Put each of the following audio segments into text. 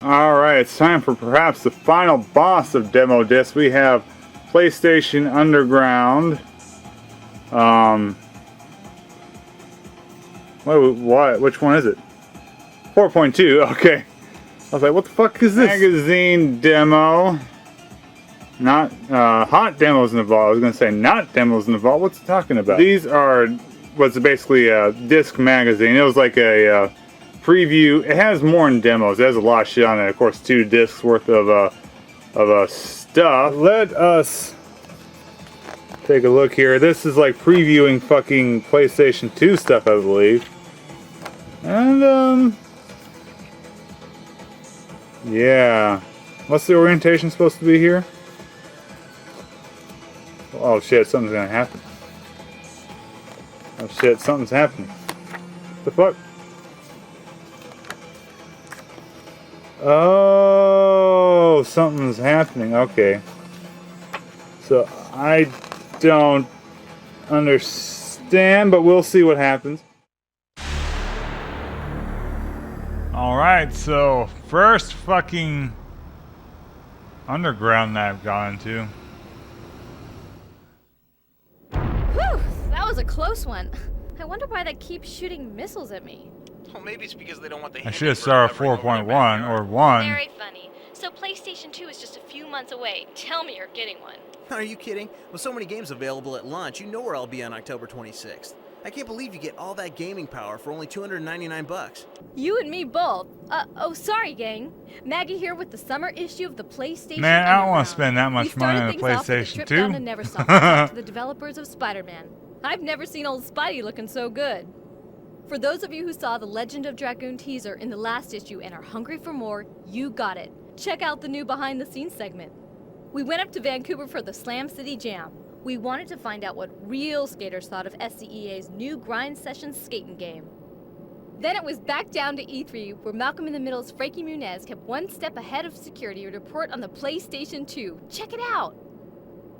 Alright, it's time for perhaps the final boss of Demo Disc. We have PlayStation Underground. What? Which one is it? 4.2, okay. I was like, what the fuck is this? Magazine demo. Not, hot demos in the vault. I was gonna say not demos in the vault. What's it talking about? These are, what's basically a disc magazine. It was like a, preview. It has more than demos. It has a lot of shit on it. Of course, 2 discs worth of stuff. Let us take a look here. This is like previewing fucking PlayStation 2 stuff, I believe. And yeah. What's the orientation supposed to be here? Oh shit, something's gonna happen. Oh shit, something's happening. What the fuck? Oh, something's happening. Okay. So I don't understand, but we'll see what happens. Alright, so first fucking underground that I've gone into. Whew, that was a close one. I wonder why they keep shooting missiles at me. Well, maybe it's because they don't want the. I should have started 4.1 or 1. Very funny. So PlayStation 2 is just a few months away. Tell me you're getting one. Are you kidding? With so many games available at launch, you know where I'll be on October 26th. I can't believe you get all that gaming power for only $299. You and me both. Oh, sorry, gang. Maggie here with the summer issue of the PlayStation. Man, I don't want to Underground. spend that much We started money on a things off with a PlayStation trip 2. down to Neversoft to talk to the developers of Spider-Man. I've never seen old Spidey looking so good. For those of you who saw the Legend of Dragoon teaser in the last issue and are hungry for more, you got it. Check out the new behind-the-scenes segment. We went up to Vancouver for the Slam City Jam. We wanted to find out what real skaters thought of SCEA's new Grind Sessions skating game. Then it was back down to E3, where Malcolm in the Middle's Frankie Muniz kept one step ahead of security to report on the PlayStation 2. Check it out!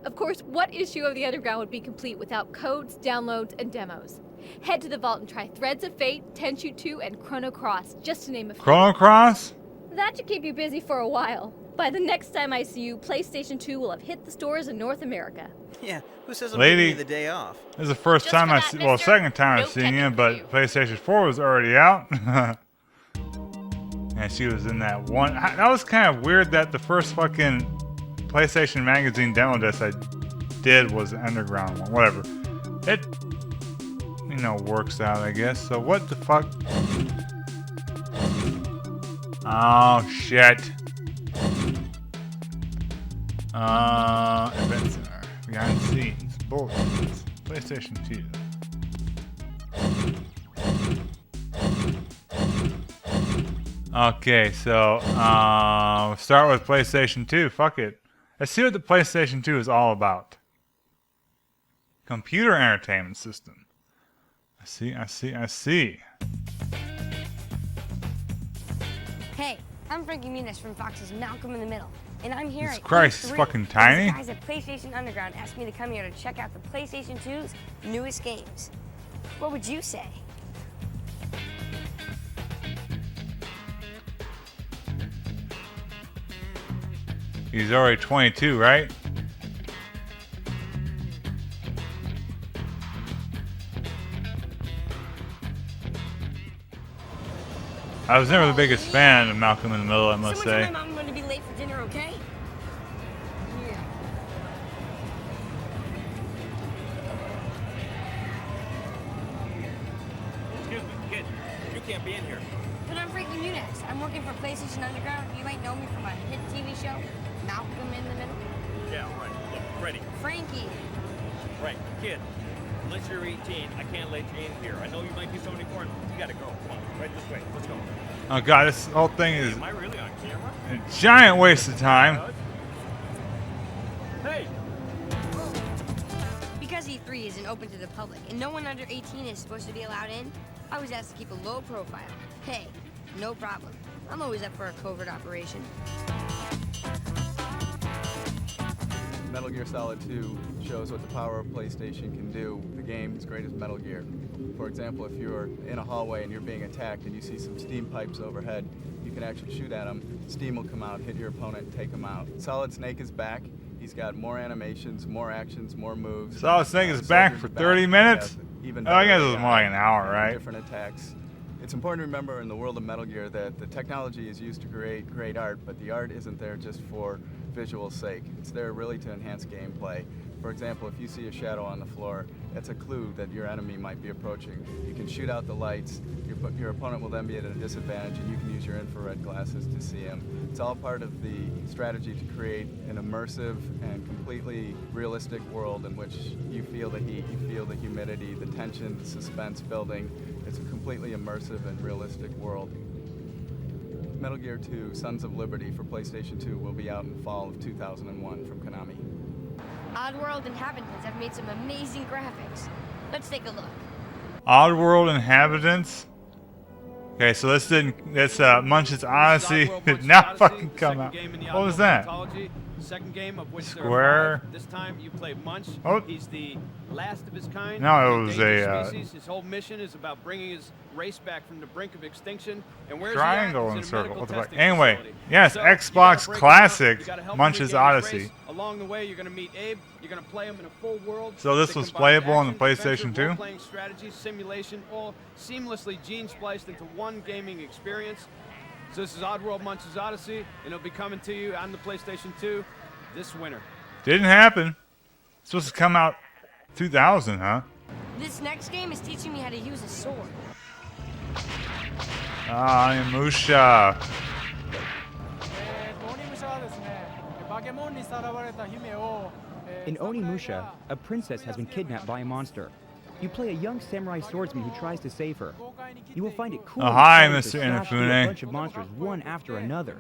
Of course, what issue of the Underground would be complete without codes, downloads, and demos? Head to the vault and try Threads of Fate, Tenchu 2, and Chrono Cross, just to name a few. Chrono Cross? That should keep you busy for a while. By the next time I see you, PlayStation 2 will have hit the stores in North America. Yeah, who says I'm Lady, giving you the day off? this is the first Just time for I that, see, well, mister. second time I've No seen you, technical but view. PlayStation 4 was already out. And she was in that one. That was kind of weird that the first fucking PlayStation Magazine demo disc I did was the Underground one. Whatever. It, you know, works out, I guess. So what the fuck? Oh, shit. Event Center. Behind the scenes. Bulletins. PlayStation 2. Okay, so we'll start with PlayStation 2. Fuck it. Let's see what the PlayStation 2 is all about. Computer entertainment system. I see. Hey, I'm Frankie Muniz from Fox's Malcolm in the Middle, and I'm here Jesus at Christ, it's E3 fucking because tiny. The guys at PlayStation Underground asked me to come here to check out the PlayStation 2's newest games. What would you say? He's already 22, right? I was never the biggest fan of Malcolm in the Middle, I must Someone say. tell my mom I'm going to be late for dinner, okay? Yeah. Excuse me, kid. You can't be in here. But I'm Frankie Muniz. I'm working for PlayStation Underground. You might know me from a hit TV show, Malcolm in the Middle. Yeah, right. Look, Freddy. Frankie. Right. Kid, unless you're 18, I can't let you in here. I know you might be somebody important. You gotta go. Come on, right this way. Let's go. Oh god, this whole thing is Am I really on camera? a giant waste of time. Hey! Because E3 isn't open to the public and no one under 18 is supposed to be allowed in, I was asked to keep a low profile. Hey, no problem. I'm always up for a covert operation. Metal Gear Solid 2 shows what the power of PlayStation can do. The game as great as Metal Gear. For example, if you're in a hallway and you're being attacked and you see some steam pipes overhead, you can can actually shoot at them. Steam will come out, hit your opponent, and take them out. Solid Snake is back. He's got more animations, more actions, more moves. Solid Snake is back Soldiers for are back. 30 minutes? Even Oh, I guess it better was more like an hour, right? Different attacks. It's important to remember in the world of Metal Gear that the technology is used to create great art, but the art isn't there just for visual sake. It's there really to enhance gameplay. For example, if you see a shadow on the floor, that's a clue that your enemy might be approaching. You can shoot out the lights, your opponent will then be at a disadvantage, and you can use your infrared glasses to see him. It's all part of the strategy to create an immersive and completely realistic world in which you feel the heat, you feel the humidity, the tension, the suspense building. It's a completely immersive and realistic world. Metal Gear 2 Sons of Liberty for PlayStation 2 will be out in fall of 2001 from Konami. Oddworld Inhabitants have made some amazing graphics. Let's take a look. Oddworld Inhabitants. Okay, so this Munch's Odyssey did not fucking come out. What was that? Second game of which Square. This time you play Munch. Oh. He's the last of his kind. No, it was endangered a, species. His whole mission is about bringing his race back from the brink of extinction. And where's Triangle he at? and He's in a circle. medical What the fuck? testing Anyway, facility. yes, So, you Xbox gotta break him Classic up. You gotta help him Munch's regain his Odyssey. race. Along the way, you're going to meet Abe. You're going to play him in a full world. So this that was combines playable on the action, PlayStation adventure, 2? role-playing strategy, simulation, all seamlessly gene-spliced into one gaming experience. So this is Oddworld Munch's Odyssey, and it'll be coming to you on the PlayStation 2 this winter. Didn't happen. It's supposed to come out 2000, huh? This next game is teaching me how to use a sword. Ah, Musha. In Onimusha, a princess has been kidnapped by a monster. You play a young samurai swordsman who tries to save her. You will find it cool Oh, hi, and fun to Mr. slash through Inafune. a bunch of monsters one after another.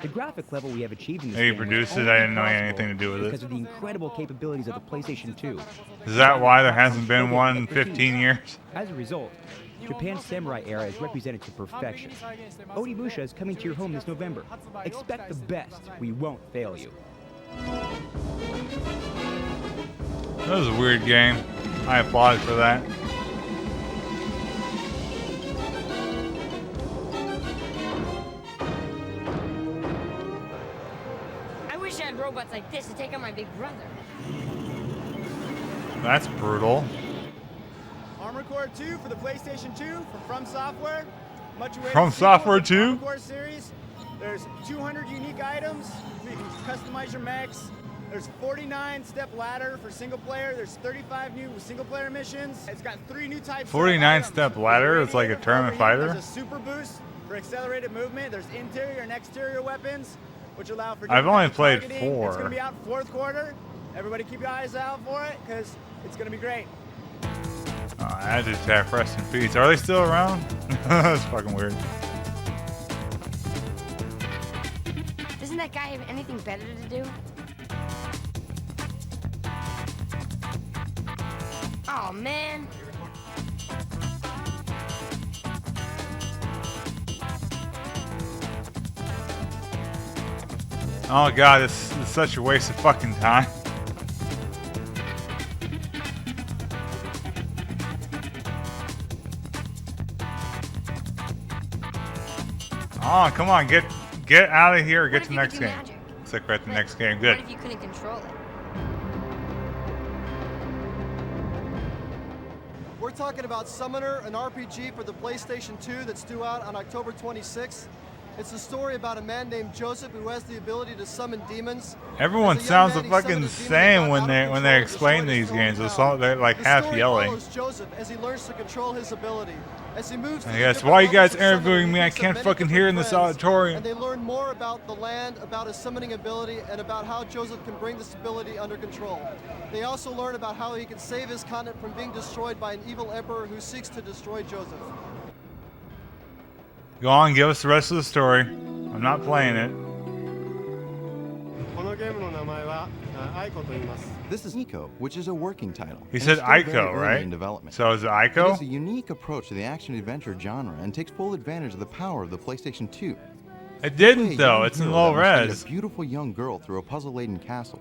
The graphic level we have achieved in this Hey, you game was produced it? only I didn't know you had possible anything to do with it. because of the incredible capabilities of the PlayStation 2. Is that why there hasn't been one in 15 years? As a result, Japan's samurai era is represented to perfection. Onimusha is coming to your home this November. Expect the best. We won't fail you. That was a weird game. I applaud for that. I wish I had robots like this to take on my big brother. That's brutal. Armored Core 2 for the PlayStation 2 from Software. Much awaited From sequel Software to the 2? Armored Core series. There's 200 unique items, so you can customize your mechs. There's 49-step ladder for single player. There's 35 new single player missions. It's got 3 new types. 49-step ladder? It's like a tournament fighter? There's a super boost for accelerated movement. There's interior and exterior weapons, which allow for. I've only different played targeting. 4. It's gonna be out 4th quarter. Everybody keep your eyes out for it, because it's gonna be great. Agitac, rest in peace. Are they still around? That's fucking weird. Doesn't that guy have anything better to do? Oh man. Oh god, this is such a waste of fucking time. Oh, come on, get out of here or get What to if the you next could do game. magic? Looks like we're at the But next game. Good. What if you couldn't control it? We're talking about Summoner, an RPG for the PlayStation 2 that's due out on October 26th. It's a story about a man named Joseph who has the ability to summon demons. Everyone As a young sounds man, he fucking summoned a demon same that got when out of they control and explain destroyed his these games. It's hometown. all, they're like The half story yelling. follows Joseph as he learns to control his ability. As he moves I through guess, different why you guys levels of summoning, interviewing he me? I meets can't many fucking different hear in this friends, auditorium. And they learn more about the land, about his summoning ability, and about how Joseph can bring this ability under control. They also learn about how he can save his continent from being destroyed by an evil emperor who seeks to destroy Joseph. Go on, give us the rest of the story. I'm not playing it. This is Ico, which is a working title. He and said it's still very Ico, early right? in development. So is it It Ico? is a unique approach to the action-adventure genre and takes full advantage of the power of the PlayStation 2. It Play a didn't though. young It's in hero low that must lead res. A beautiful young girl through a puzzle-laden castle.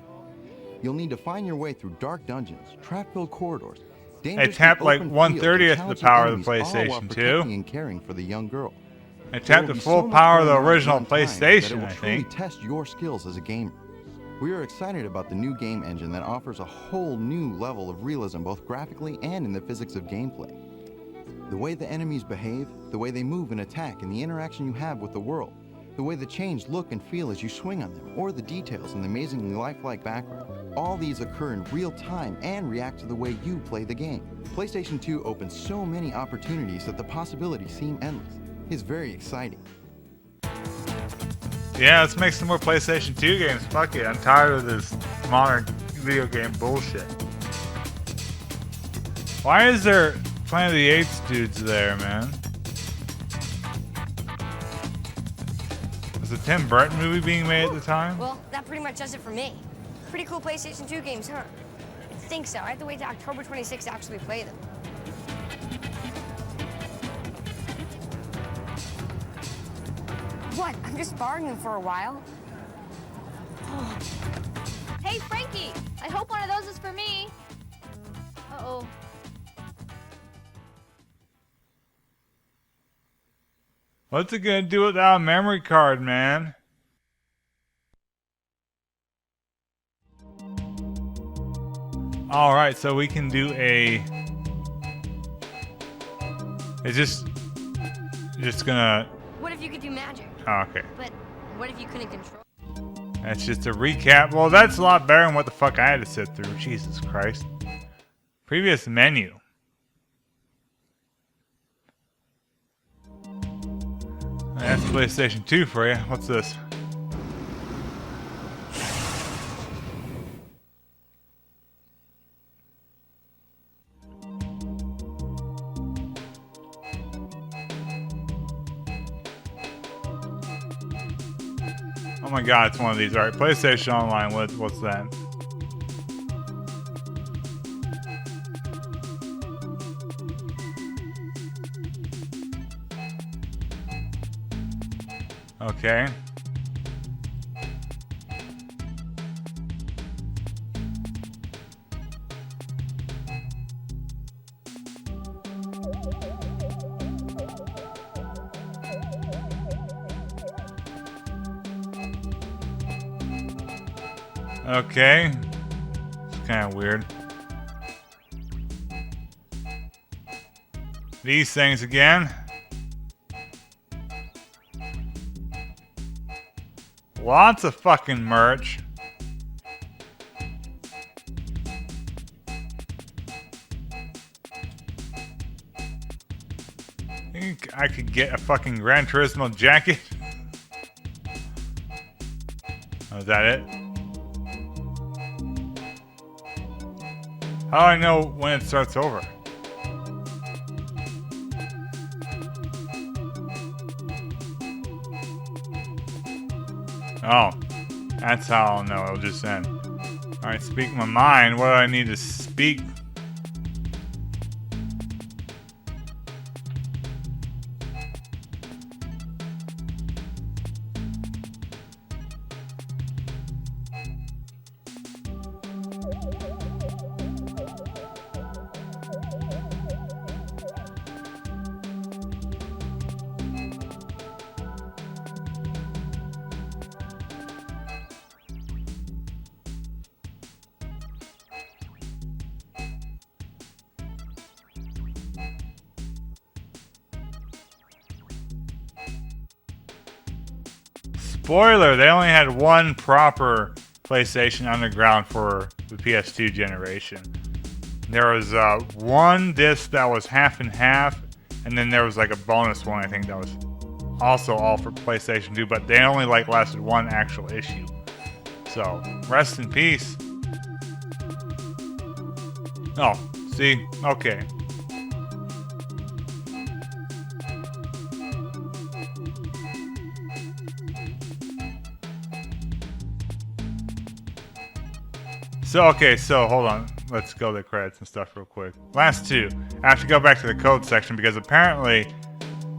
You'll need to find your way through dark dungeons, trap-filled corridors, dangerously tapped like open 1/30th fields, and the challenging power of the enemies, all while PlayStation 2. protecting and caring for the young girl. It There tapped will the be full so much power of the going on at original one time that it PlayStation, will I truly think. test your skills as a gamer. We are excited about the new game engine that offers a whole new level of realism both graphically and in the physics of gameplay. The way the enemies behave, the way they move and attack, and the interaction you have with the world, the way the chains look and feel as you swing on them, or the details in the amazingly lifelike background. All these occur in real time and react to the way you play the game. PlayStation 2 opens so many opportunities that the possibilities seem endless. It's very exciting. Yeah, let's make some more PlayStation 2 games. Fuck it, I'm tired of this modern video game bullshit. Why is there Planet of the Apes dudes there, man? Was the Tim Burton movie being made at the time? Well, that pretty much does it for me. Pretty cool PlayStation 2 games, huh? I think so. I have to wait till October 26th to actually play them. What? I'm just borrowing them for a while? Hey, Frankie! I hope one of those is for me. Uh-oh. What's it gonna do without a memory card, man? Alright, so we can do a... It's just gonna... What if you could do magic? Oh, okay. But what if you couldn't control? That's just a recap. Well, that's a lot better than what the fuck I had to sit through. Jesus Christ. Previous menu. That's PlayStation 2 for you. What's this? Oh my god, it's one of these. Alright, PlayStation Online, what's that? Okay. Okay. It's kind of weird. These things again. Lots of fucking merch. I think I could get a fucking Gran Turismo jacket. Oh, is that it? How do I know when it starts over? Oh, that's how I'll know. It'll just end. Alright, speak my mind. What do I need to speak? Spoiler, they only had one proper PlayStation Underground for the PS2 generation. There was one disc that was half and half, and then there was like a bonus one, I think, that was also all for PlayStation 2, but they only like lasted one actual issue. So, rest in peace. Oh, see? Okay. So, okay, so hold on. Let's go to the credits and stuff real quick. Last two. I have to go back to the code section because apparently,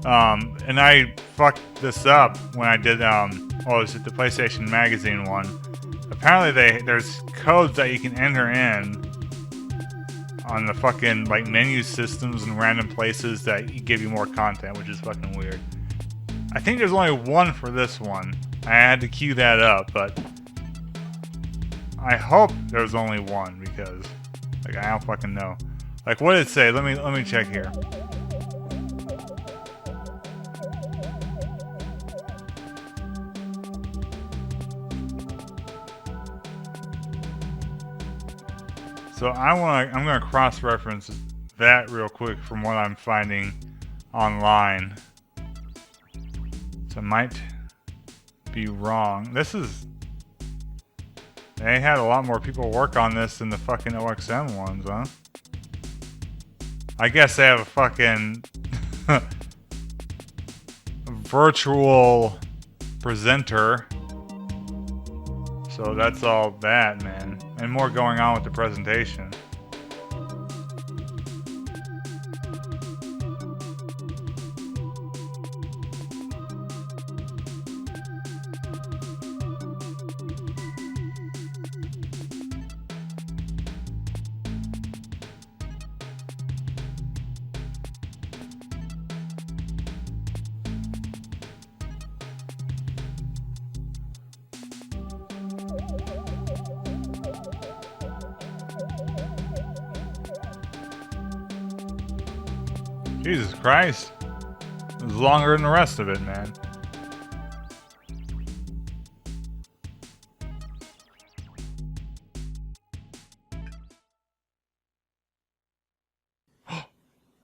and I fucked this up when I did, was it the PlayStation Magazine one? Apparently there's codes that you can enter in on the fucking, like, menu systems and random places that give you more content, which is fucking weird. I think there's only one for this one. I had to queue that up, but I hope there's only one because, like, I don't fucking know. Like, what did it say? Let me check here. So I'm gonna cross-reference that real quick from what I'm finding online. So I might be wrong. They had a lot more people work on this than the fucking OXM ones, huh? I guess they have a fucking virtual presenter. So that's all that, man. And more going on with the presentation. Jesus Christ. It was longer than the rest of it, man.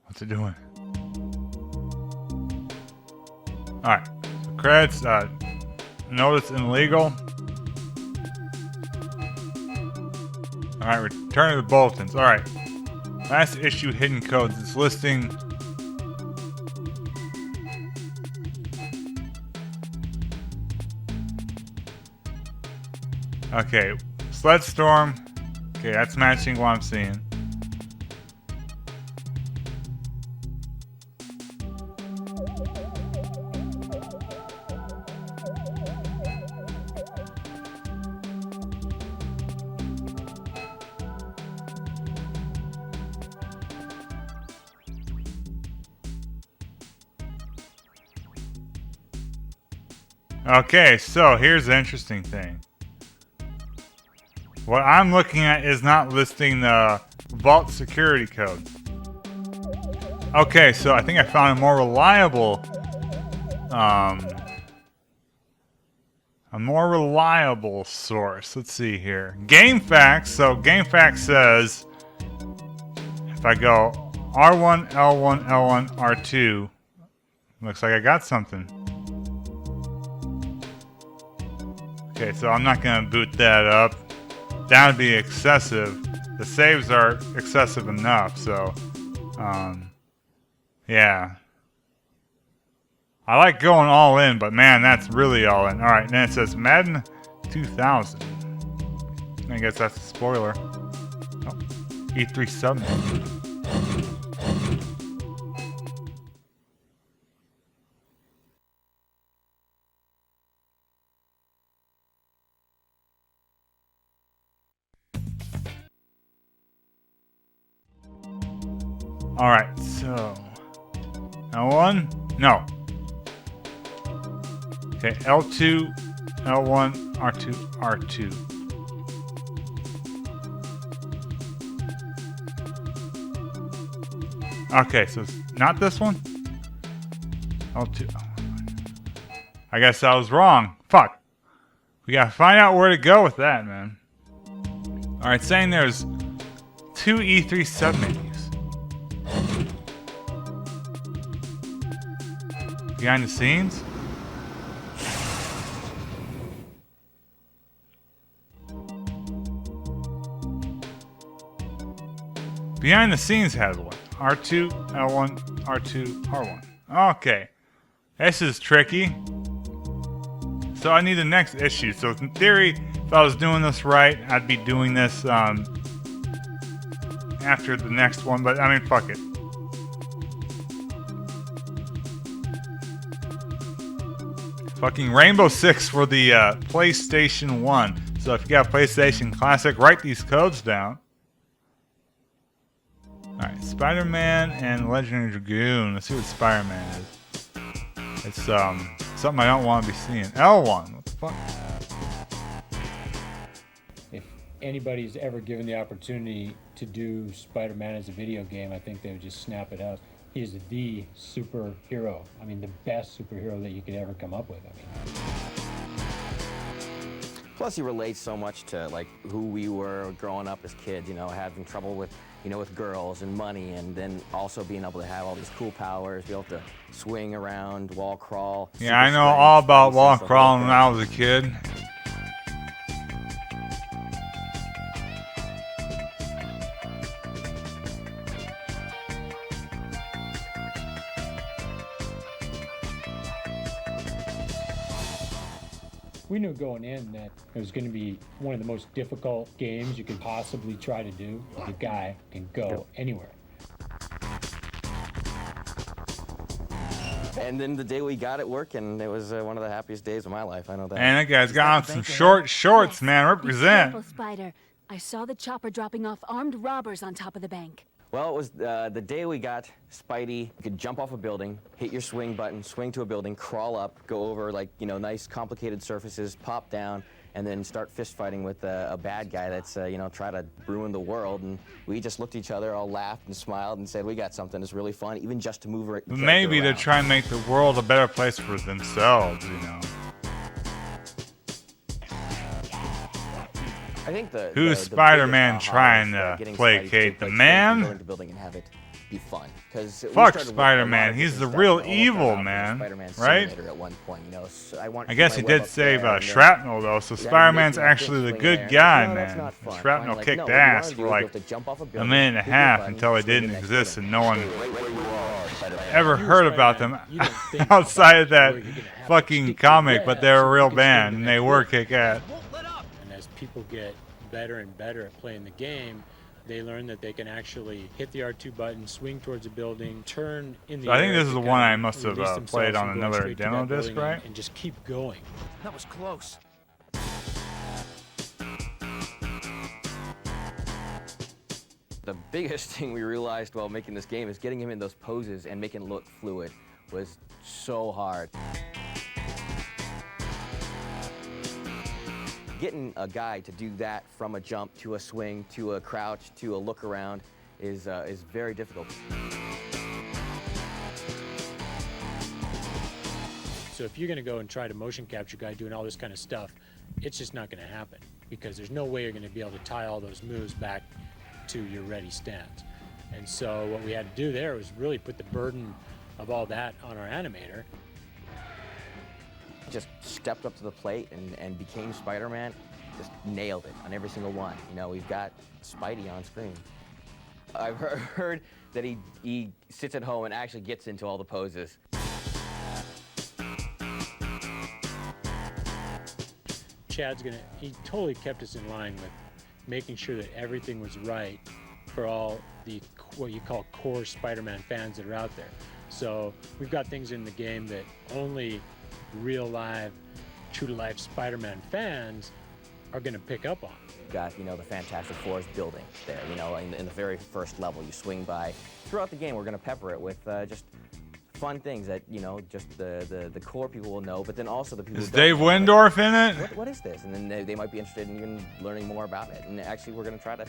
What's it doing? Alright. So credits, notice illegal. Alright, return to the bulletins. Alright. Last issue hidden codes. It's listing. Okay, Sled Storm. Okay, that's matching what I'm seeing. Okay, so here's the interesting thing. What I'm looking at is not listing the vault security code. Okay, so I think I found a more reliable, source. Let's see here. GameFAQs. So GameFAQs says if I go R1, L1, L1, R2, looks like I got something. Okay, so I'm not gonna boot that up. That would be excessive. The saves are excessive enough, so, yeah. I like going all in, but man, that's really all in. Alright, then it says Madden 2000. I guess that's a spoiler. Oh, E3 Summit. Alright, so L1? No. Okay, L2, L1, R2, R2. Okay, so it's not this one? L2. I guess I was wrong. Fuck. We gotta find out where to go with that, man. Alright, saying there's 2 E3 submenus. Behind the scenes? Behind the scenes has one. R2, L1, R2, R1. Okay. This is tricky. So I need the next issue. So in theory, if I was doing this right, I'd be doing this after the next one. But I mean, fuck it. Fucking Rainbow Six for the PlayStation 1. So if you got PlayStation Classic, write these codes down. Alright, Spider-Man and Legendary Dragoon. Let's see what Spider-Man is. It's something I don't want to be seeing. L1, what the fuck? If anybody's ever given the opportunity to do Spider-Man as a video game, I think they would just snap it up. He is the superhero. I mean, the best superhero that you could ever come up with. I mean. Plus, he relates so much to like who we were growing up as kids. You know, having trouble with with girls and money, and then also being able to have all these cool powers, be able to swing around, wall crawl. Yeah, I know all about wall crawling when I was a kid. We knew going in that it was going to be one of the most difficult games you could possibly try to do. The guy can go anywhere. And then the day we got it working, it was one of the happiest days of my life. I know that. And that guy's got on some short shorts, man. Represent. Be careful, Spider. I saw the chopper dropping off armed robbers on top of the bank. Well, it was the day we got Spidey. You could jump off a building, hit your swing button, swing to a building, crawl up, go over like nice complicated surfaces, pop down, and then start fist fighting with a bad guy that's try to ruin the world. And we just looked at each other, all laughed and smiled, and said, "We got something that's really fun, even just to move it." Maybe to try and make the world a better place for themselves, I think Who's Spider-Man trying to placate? The man? Building and have it be fun. Fuck Spider-Man, he's the real evil man, right? At one point, so I guess he did save Shrapnel though, so Spider-Man's actually the good guy, man. Shrapnel kicked ass for like a minute and a half until they didn't exist and no one ever heard about them outside of that fucking comic, but they're a real band and they were kick-ass. People get better and better at playing the game, they learn that they can actually hit the R2 button, swing towards a building, turn in the air. I think this is the one I must have played on another demo disc, right? And just keep going. That was close. The biggest thing we realized while making this game is getting him in those poses and making it look fluid was so hard. Getting a guy to do that from a jump to a swing to a crouch to a look around is very difficult. So if you're going to go and try to motion capture a guy doing all this kind of stuff, it's just not going to happen because there's no way you're going to be able to tie all those moves back to your ready stance. And so what we had to do there was really put the burden of all that on our animator. Just stepped up to the plate and became Spider-Man, just nailed it on every single one. We've got Spidey on screen. I've heard that he sits at home and actually gets into all the poses. He totally kept us in line with making sure that everything was right for all the, what you call core Spider-Man fans that are out there. So we've got things in the game that only real live, true to life Spider-Man fans are going to pick up on. Got the Fantastic Four's building there. In the very first level, you swing by. Throughout the game, we're going to pepper it with just fun things that just the core people will know, but then also the people. Is Dave Windorf in it? What is this? And then they might be interested in even learning more about it. And actually, we're going to try to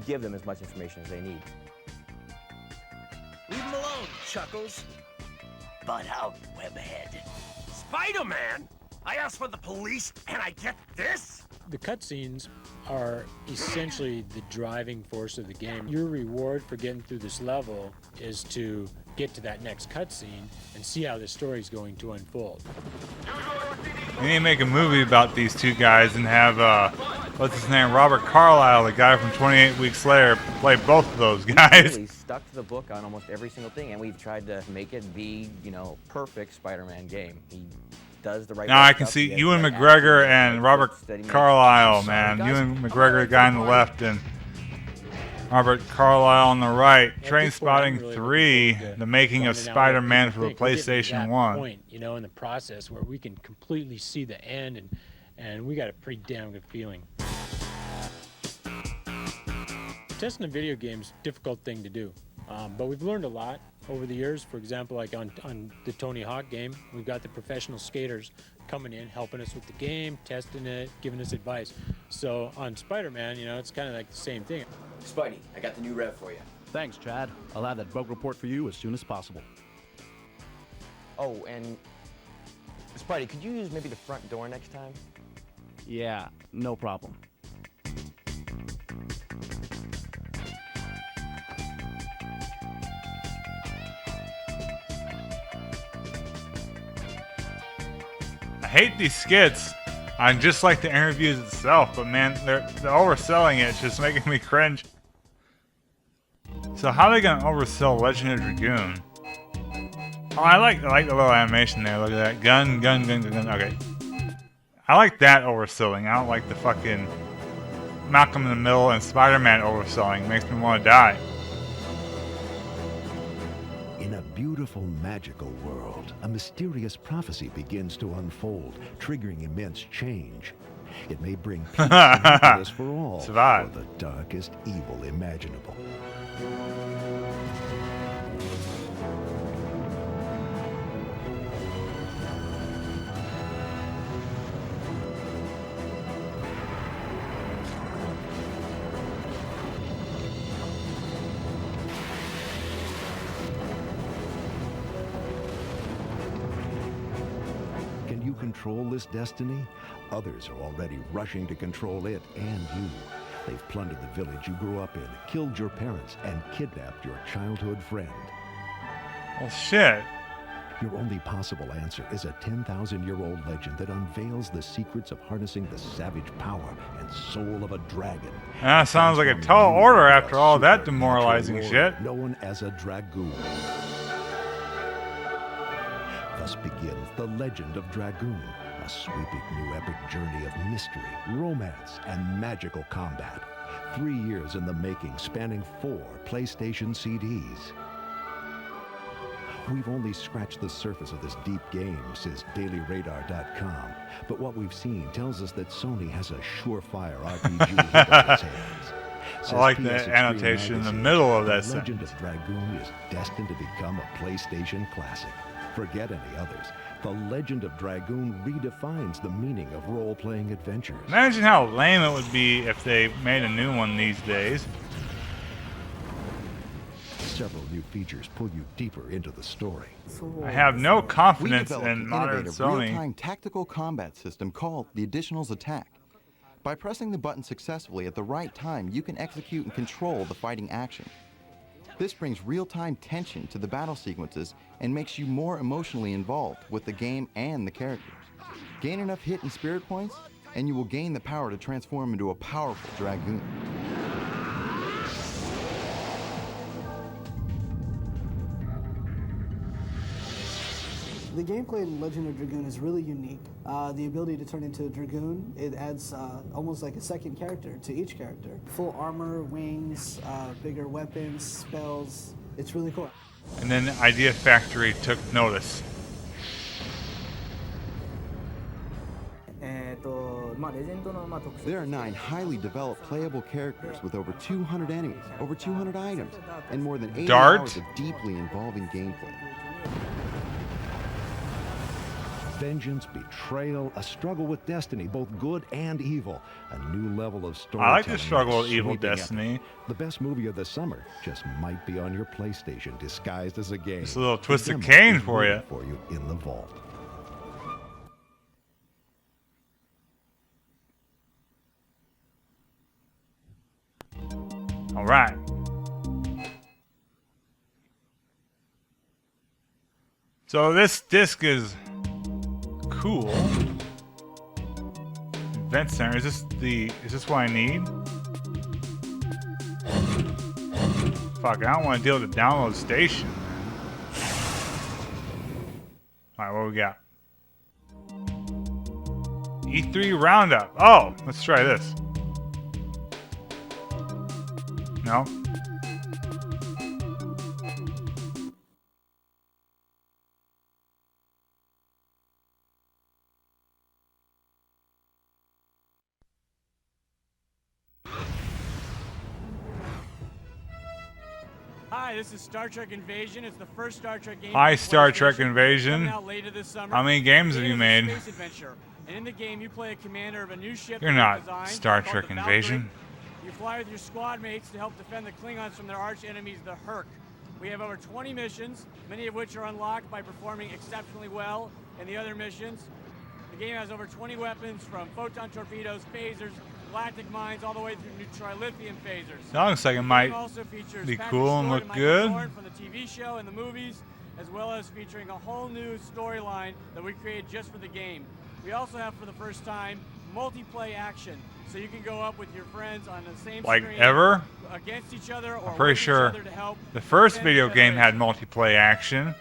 give them as much information as they need. Leave them alone, Chuckles. Bud out, Webhead. Spider-Man? I asked for the police, and I get this? The cutscenes are essentially the driving force of the game. Your reward for getting through this level is to get to that next cutscene and see how the story is going to unfold. We need to make a movie about these two guys and have, what's his name, Robert Carlyle, the guy from 28 Weeks Later, play both of those guys. Really stuck to the book on almost every single thing, and we've tried to make it the, perfect Spider-Man game. He does the right. Now I can see Ewan McGregor and Robert Carlyle, man. Ewan McGregor, the guy on the left, and Robert Carlyle on the right. Trainspotting 3, the making of Spider-Man for the PlayStation 1. Point, in the process where we can completely see the end, and we got a pretty damn good feeling. Testing a video game's a difficult thing to do. But we've learned a lot over the years. For example, like on the Tony Hawk game, we've got the professional skaters coming in, helping us with the game, testing it, giving us advice. So on Spider-Man, you know, it's kind of like the same thing. Spidey, I got the new rev for you. Thanks, Chad. I'll have that bug report for you as soon as possible. Oh, and Spidey, could you use maybe the front door next time? Yeah, no problem. I hate these skits. I just like the interviews itself, but man, they're overselling it. It's just making me cringe. So how are they gonna oversell Legend of Dragoon? Oh, I like the little animation there. Look at that. Gun, gun, gun, gun, gun. Okay. I like that overselling. I don't like the fucking Malcolm in the Middle and Spider-Man overselling. Makes me want to die. In a beautiful, magical world, a mysterious prophecy begins to unfold, triggering immense change. It may bring peace and happiness for all, Survive. or the darkest evil imaginable. Can you control this destiny? Others are already rushing to control it and you. They've plundered the village you grew up in, killed your parents, and kidnapped your childhood friend. Well, shit. Your only possible answer is a 10,000-year-old legend that unveils the secrets of harnessing the savage power and soul of a dragon. That sounds like a tall order after all that demoralizing shit. Known as a dragoon. Thus begins the legend of Dragoon, a sweeping new epic journey of mystery, romance, and magical combat. 3 years in the making, spanning 4 PlayStation CDs. We've only scratched the surface of this deep game, says DailyRadar.com. But what we've seen tells us that Sony has a surefire RPG hit on its hands. I like the annotation in the middle of that The Legend sentence. of Dragoon is destined to become a PlayStation classic. Forget any others. The Legend of Dragoon redefines the meaning of role-playing adventures. Imagine how lame it would be if they made a new one these days. Several new features pull you deeper into the story. I have no We confidence developed in an modern innovative Sony. real-time tactical combat system called the Additionals Attack. By pressing the button successfully at the right time, you can execute and control the fighting action. This brings real-time tension to the battle sequences and makes you more emotionally involved with the game and the characters. Gain enough hit and spirit points, and you will gain the power to transform into a powerful Dragoon. The gameplay in Legend of Dragoon is really unique. The ability to turn into a Dragoon, it adds almost like a second character to each character. Full armor, wings, bigger weapons, spells. It's really cool. And then Idea Factory took notice. There are 9 highly developed playable characters with over 200 enemies, over 200 items, and more than 80 Dart? hours of deeply involving gameplay. Vengeance, betrayal, a struggle with destiny, both good and evil. A new level of I storytelling. like the struggle with evil sweeping epic. destiny. The best movie of the summer just might be on your PlayStation, disguised as a game. Just a little The Twisted demo Cane is for waiting you. For you in the vault. All right. So this disc is cool. Event center. Is this what I need? Fuck, I don't want to deal with the download station. Alright, what we got? E3 Roundup. Oh, let's try this. No. Hi, this is Star Trek Invasion. It's the first Star Trek game. Hi, for Star Trek PlayStation, Invasion. coming out later this summer. How many games The have you game is a made? Space adventure. And in the game, you play a commander of a new ship. You're that not you've designed Star called Trek the Invasion. Valkyrie. You fly with your squad mates to help defend the Klingons from their arch enemies, the Hurk. We have over 20 missions, many of which are unlocked by performing exceptionally well in the other missions. The game has over 20 weapons, from photon torpedoes, phasers, galactic mines, all the way through trilithium phasers. That looks like it might Also features be Patrick cool and Stewart look Michael good. Dorn from the TV show and the movies, as well as featuring a whole new storyline that we created just for the game. We also have, for the first time, multiplayer action, so you can go up with your friends on the same Like screen ever? against each other, or I'm pretty with each sure other to help the first defend video the game had Federation. multiplayer action.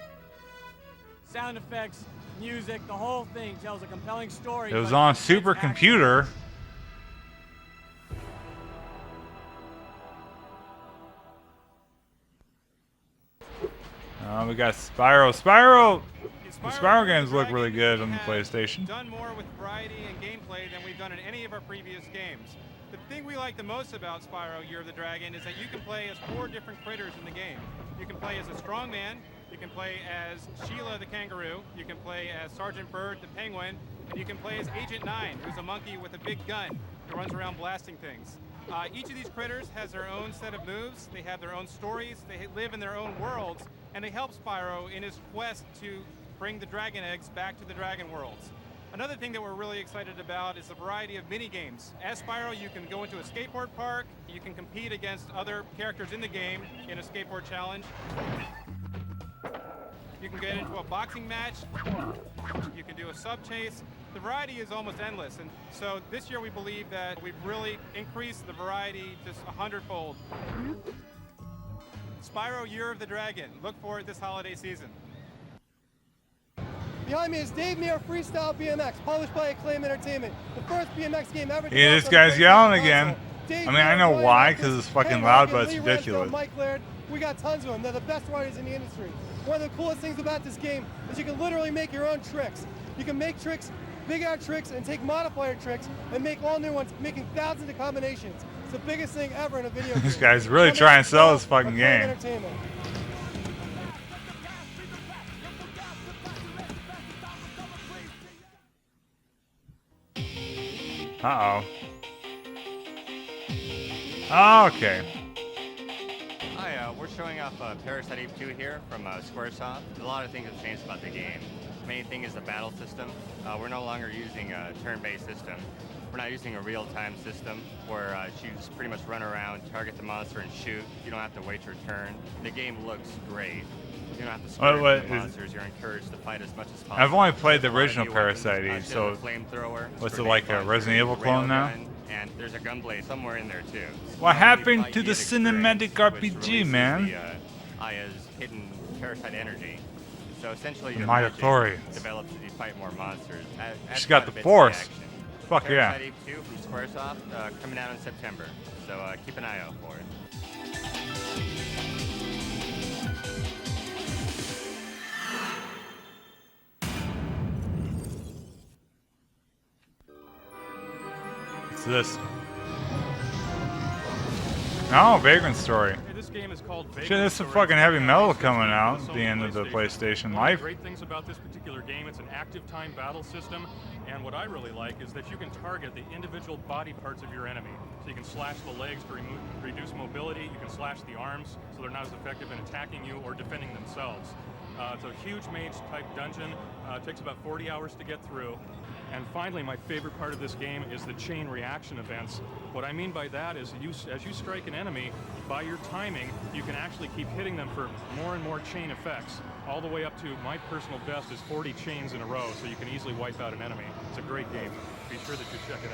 Sound effects, music, the whole thing tells a compelling story. It was but on it's action. supercomputer. We got Spyro. The Spyro games look really good on the PlayStation. Done more with variety and gameplay than we've done in any of our previous games. The thing we like the most about Spyro Year of the Dragon is that you can play as 4 different critters in the game. You can play as a strong man, you can play as Sheila the kangaroo, you can play as Sergeant Bird the penguin, and you can play as Agent 9, who's a monkey with a big gun who runs around blasting things. Each of these critters has their own set of moves, they have their own stories, they live in their own worlds, and they help Spyro in his quest to bring the dragon eggs back to the dragon worlds. Another thing that we're really excited about is the variety of mini games. As Spyro, you can go into a skateboard park, you can compete against other characters in the game in a skateboard challenge. You can get into a boxing match, you can do a sub chase. The variety is almost endless, and so this year we believe that we've really increased the variety just 100-fold. Spyro Year of the Dragon. Look for it this holiday season. Behind me is Dave Mirra Freestyle BMX, published by Acclaim Entertainment. The first BMX game ever. Yeah, this guy's yelling again. I mean, I know why, because it's fucking loud, but it's ridiculous. Mike Laird, we got tons of them. They're the best riders in the industry. One of the coolest things about this game is you can literally make your own tricks. You can make tricks, big out tricks, and take modifier tricks and make all new ones, making thousands of combinations. It's the biggest thing ever in a video game. This guy's really trying to sell this fucking game. Entertainment. Uh-oh. Okay. Hi, we're showing off Parasite Eve 2 here from Squaresoft. A lot of things have changed about the game. The main thing is the battle system. We're no longer using a turn-based system. We're not using a real-time system where you just pretty much run around, target the monster, and shoot. You don't have to wait your turn. The game looks great. You don't have to square What the monsters. You're encouraged to fight as much as possible. I've only played the A lot of original new weapons. Parasite Eve, She so has a flamethrower, what's it grenade like, a launcher, Resident Evil clone now? railgun, and there's a gunblade somewhere in there too. What So happened you to the get cinematic experience, which RPG, releases man? The, Aya's hidden parasite energy. So essentially, your Mitochondria. magic develops as you fight more monsters. She's got the Force. Fuck yeah. Parasite Eve 2 from Squaresoft, coming out in September. So keep an eye out for it. What's this? Oh, Vagrant Story. This game is called Vagrant Shit, there's some Story. fucking heavy metal coming out at the end of the PlayStation One of Life. the great things about this particular game, it's an active time battle system, and what I really like is that you can target the individual body parts of your enemy. So you can slash the legs to reduce mobility, you can slash the arms so they're not as effective in attacking you or defending themselves. It's a huge mage-type dungeon. It takes about 40 hours to get through. And finally, my favorite part of this game is the chain reaction events. What I mean by that is as you strike an enemy, by your timing, you can actually keep hitting them for more and more chain effects, all the way up to my personal best is 40 chains in a row, so you can easily wipe out an enemy. It's a great game. Be sure that you check it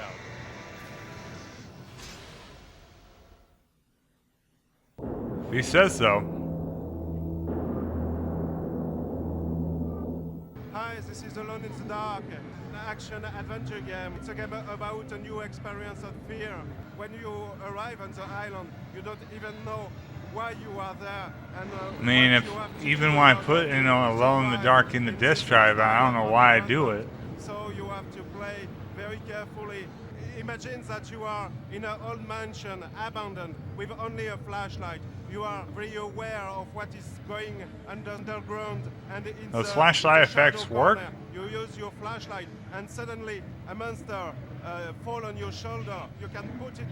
out. He says so. Hi, this is Alone in the Dark, an action-adventure game. It's a game about a new experience of fear. When you arrive on the island, you don't even know why you are there. And, I mean, if even when I put, Alone in the Dark in the disk drive, I don't know why I do it. So you have to play very carefully. Imagine that you are in an old mansion, abandoned, with only a flashlight. You are very aware of what is going underground and in Those the flashlight effects shadow work? corner. You use your flashlight, and suddenly a monster fall on your shoulder. You can put it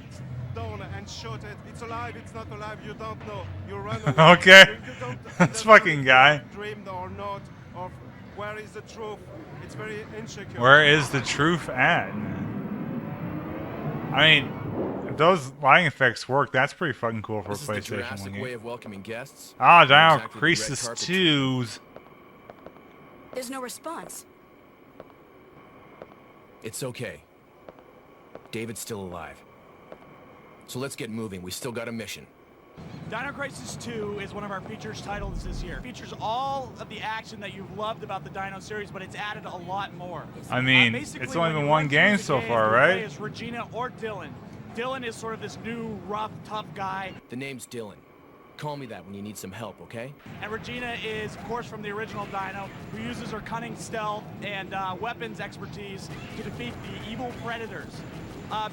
down and shoot it. It's alive, it's not alive, you don't know. You run away. Okay. You don't This understand fucking if guy. you dreamed or not, or where is the truth. It's very insecure. Where is the truth at? I mean, if those lighting effects work, that's pretty fucking cool for a This is the PlayStation 1 Jurassic game. way of welcoming guests. Ah, Dino Exactly the red Crisis carpet 2's. There's no response. It's okay. David's still alive. So let's get moving. We still got a mission. Dino Crisis 2 is one of our features titles this year. It features all of the action that you've loved about the Dino series, but it's added a lot more. I mean, Basically, it's only when been you one run through game the so game, far, you right? play as Regina or Dylan. Dylan is sort of this new, rough, tough guy. The name's Dylan. Call me that when you need some help, okay? And Regina is, of course, from the original Dino, who uses her cunning stealth and weapons expertise to defeat the evil predators.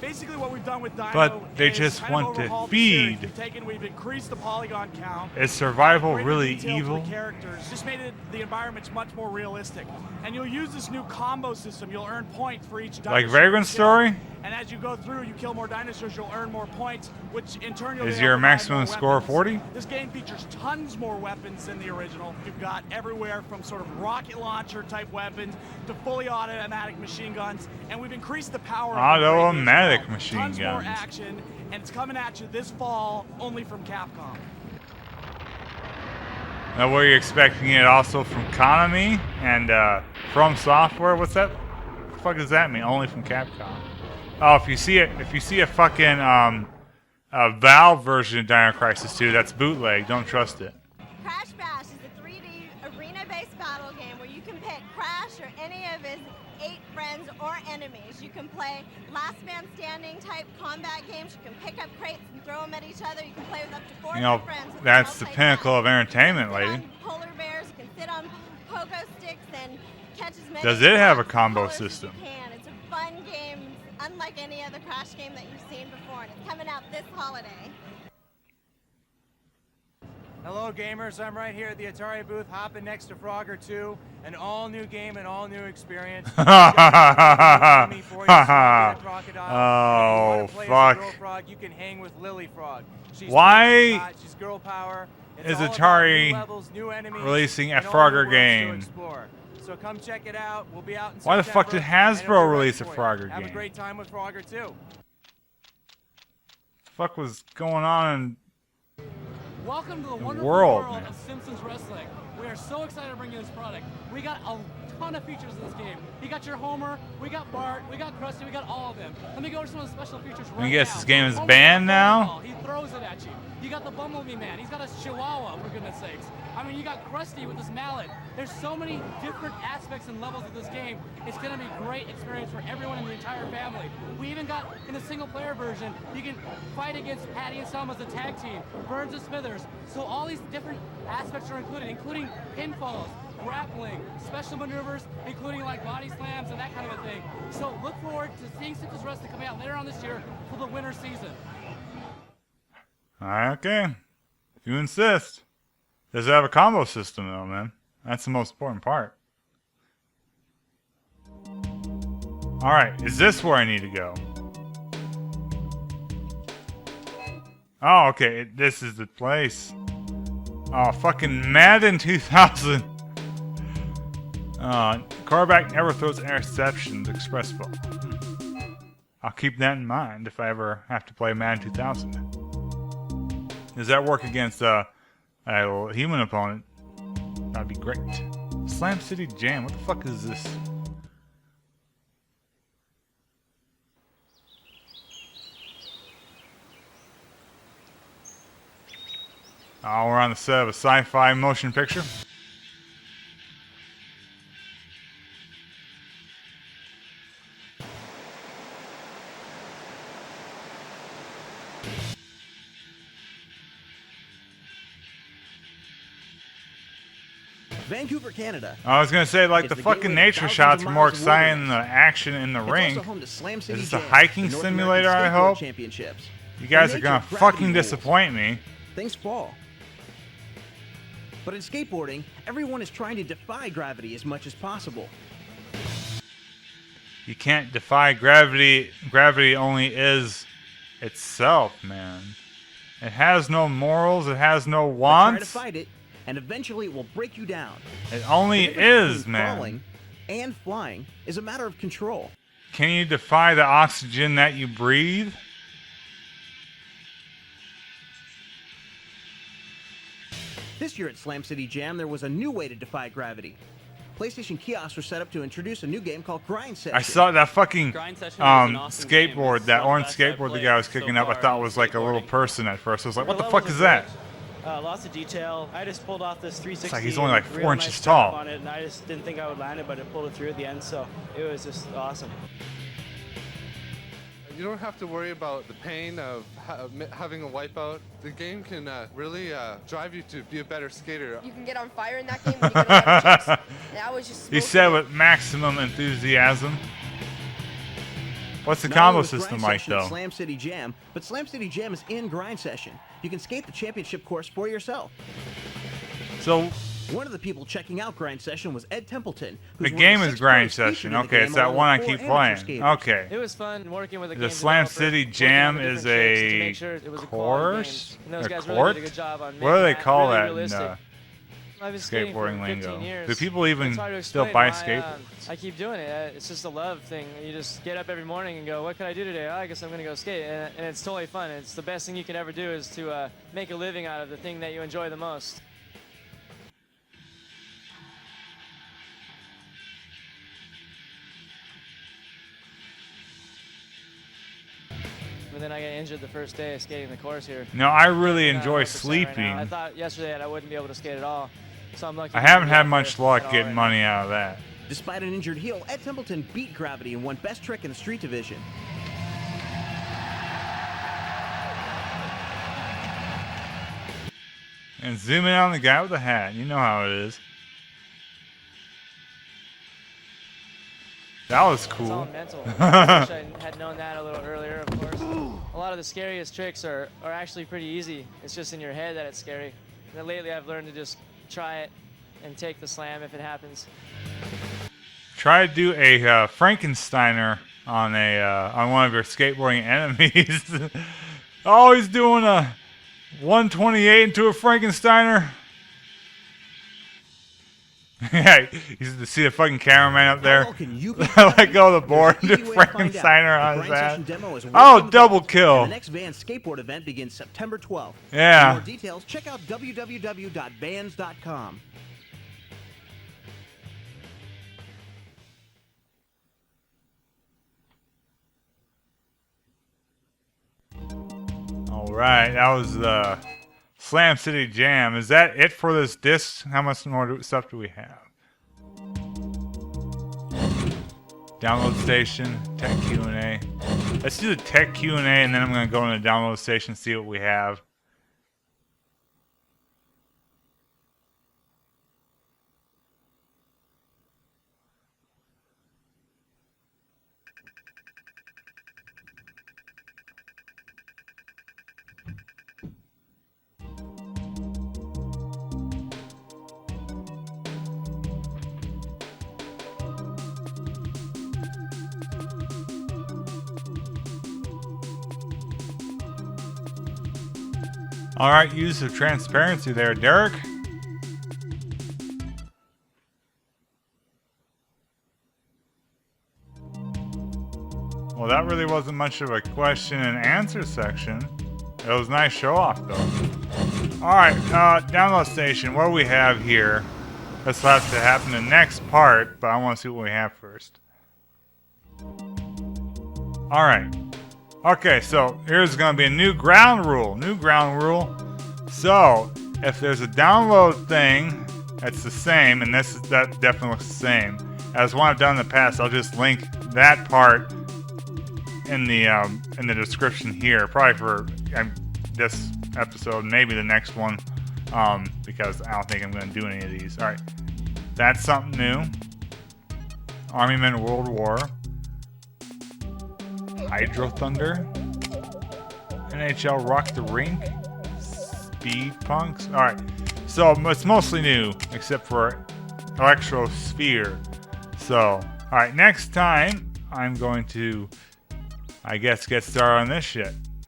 Basically, what we've done with Dino But they is just kind of want to overhauled the series. feed. We've increased the polygon count. Is survival Greater really detail to evil? the characters. Just made the environments much more realistic. And you'll use this new combo system. You'll earn points for each dinosaur. Like Vagrant you kill. Story? And as you go through, you kill more dinosaurs, you'll earn more points, which in turn you'll Is be able your to buy maximum more score weapons. 40? This game features tons more weapons than the original. You've got everywhere from sort of rocket launcher type weapons to fully automatic machine guns, and we've increased the power. of the radio as Automatic well. machine Tons more guns. action, and it's coming at you this fall only from Capcom. Now, were you expecting it also from Konami and From Software? What's that? What the fuck does that mean? Only from Capcom. Oh, if you see a fucking a Valve version of Dino Crisis 2, that's bootleg. Don't trust it. Crash Bash is a 3D arena-based battle game where you can pick Crash or any of his 8 friends or enemies. You can play last man standing type combat games. You can pick up crates and throw them at each other. You can play with up to 4 You know, friends. with that's the multi-pass. pinnacle of entertainment, You can sit lady. on polar bears. You can sit on pogo sticks and catch as many Does it have a blocks combo as you system? can. It's a fun game, unlike any other Crash game that you've seen before, and it's coming out this holiday. Hello gamers, I'm right here at the Atari booth hopping next to Frogger 2, an all new game and all new experience. Oh, fuck. Frog, you can hang with Lily Frog. She's Why hot, she's girl power. It's is all about Atari new levels, new enemies, releasing a and all new Frogger worlds to game? explore. So come check it out. We'll be out in Why the fuck did September, and it'll be Hasbro ready release a for you. Frogger Have game? a great time with Frogger 2. Fuck was going on? Welcome to the The wonderful world, world man. of Simpsons Wrestling. We are so excited to bring you this product. We got a ton of features in this game. You got your Homer, we got Bart, we got Krusty, we got all of them. Let me go over some of the special features right I guess now. this game is Homer's banned got a now? ball. He throws it at you. You got the Bumblebee Man. He's got a Chihuahua, for goodness sakes. I mean, you got Krusty with his mallet. There's so many different aspects and levels of this game. It's going to be a great experience for everyone in the entire family. We even got, in the single-player version, you can fight against Patty and Selma as a tag team, Burns and Smithers. So all these different aspects are included, including pinfalls, grappling, special maneuvers, including like body slams and that kind of a thing. So look forward to seeing Simpsons Wrestling coming out later on this year for the winter season. Okay, if you insist. Does it have a combo system though, man? That's the most important part. Alright, is this where I need to go? Oh, okay, this is the place. Oh, fucking Madden 2000. Quarterback never throws interceptions, express ball. I'll keep that in mind if I ever have to play Madden 2000. Does that work against a human opponent? That'd be great. Slam City Jam, what the fuck is this? Oh, we're on the set of a sci-fi motion picture. Vancouver, Canada. I was gonna say, like, It's the gateway fucking to nature thousands shots of are more miles of exciting than the wilderness. action in the It's ring. also home to Slam City Is this a Jam, hiking the North simulator, American I Skateboard hope? Championships. You guys In are gonna nature, fucking gravity rules. disappoint me. Things fall. But in skateboarding, everyone is trying to defy gravity as much as possible. You can't defy gravity. Gravity only is itself, man. It has no morals. It has no But try to wants. fight it, and eventually it will break you down. It only The difference is, between man. Falling and flying is a matter of control. Can you defy the oxygen that you breathe? This year at Slam City Jam, there was a new way to defy gravity. PlayStation kiosks were set up to introduce a new game called Grind Session. I saw that fucking Grind Session was an awesome game. skateboard, It's that the orange best I've skateboard the played guy was so kicking up. I far thought in was like a little person at first. I was like, what the The fuck levels is are that? great. Lots of detail. I just pulled off this 360. It's like he's only like and 4 real inches nice tall. tap on it, and I just didn't think I would land it, but it pulled it through at the end, so it was just awesome. You don't have to worry about the pain of having a wipeout. The game can really drive you to be a better skater. You can get on fire in that game when you get on the chips. And I was just He smoking said it. with maximum enthusiasm. What's the Not combo only was system Grind like, Session at though? Slam City Jam, but Slam City Jam is in Grind Session. You can skate the championship course for yourself. So one of the people checking out Grind Session was Ed Templeton. the who's one of game the is 6 Grind pros featured Session. in the Okay, game, it's that along one I with keep 4 playing. amateur skaters. Okay. It was fun working with a The game Slam developer, City working Jam with is different tricks to a make sure it was a quality game. course? And those A guys court? really did a good job on What do they making that call really that in realistic. I've been skating for skateboarding 15 lingo? years. Do people even It's hard to still explain buy why, skateboards? I keep doing it. It's just a love thing. You just get up every morning and go, what can I do today? Oh, I guess I'm going to go skate. And it's totally fun. It's the best thing you can ever do is to make a living out of the thing that you enjoy the most. But then I got injured the first day of skating the course here. No, I really I'm not enjoy 100% right sleeping. now. I thought yesterday that I wouldn't be able to skate at all. So I'm lucky. I to haven't be had out much there luck at all getting right money out of that. Despite an injured heel, Ed Templeton beat gravity and won Best Trick in the Street Division. And zoom in on the guy with the hat. You know how it is. That was It's cool. all mental. I wish I had known that a little earlier, of course. A lot of the scariest tricks are actually pretty easy. It's just in your head that it's scary. And then lately I've learned to just try it and take the slam if it happens. Try to do a Frankensteiner on one of your skateboarding enemies. Oh, he's doing a 128 into a Frankensteiner. Yeah, you see the fucking cameraman up there. Let go of the board and do Frankensteiner on his ass. Oh, double kill. The next Vans skateboard event begins September 12th. Yeah. For more details, check out www.vans.com. All right, that was the Slam City Jam. Is that it for this disc? How much more stuff do we have? Download station, tech Q&A. Let's do the tech Q&A, and then I'm going to go into the download station and see what we have. All right, use of transparency there, Derek. Well, that really wasn't much of a question and answer section. It was a nice show off, though. All right, download station. What do we have here? This will have to happen in the next part, but I want to see what we have first. All right. Okay, so here's going to be a new ground rule. New ground rule. So, if there's a download thing that's the same, and that definitely looks the same as one I've done in the past, I'll just link that part in the description here, probably for this episode, maybe the next one, because I don't think I'm going to do any of these. All right, That's something new. Army Men World War. Hydro Thunder. NHL Rock the Rink. Speed Punks. Alright, so it's mostly new, except for Electro Sphere. So, alright, next time I'm going to, I guess, get started on this shit.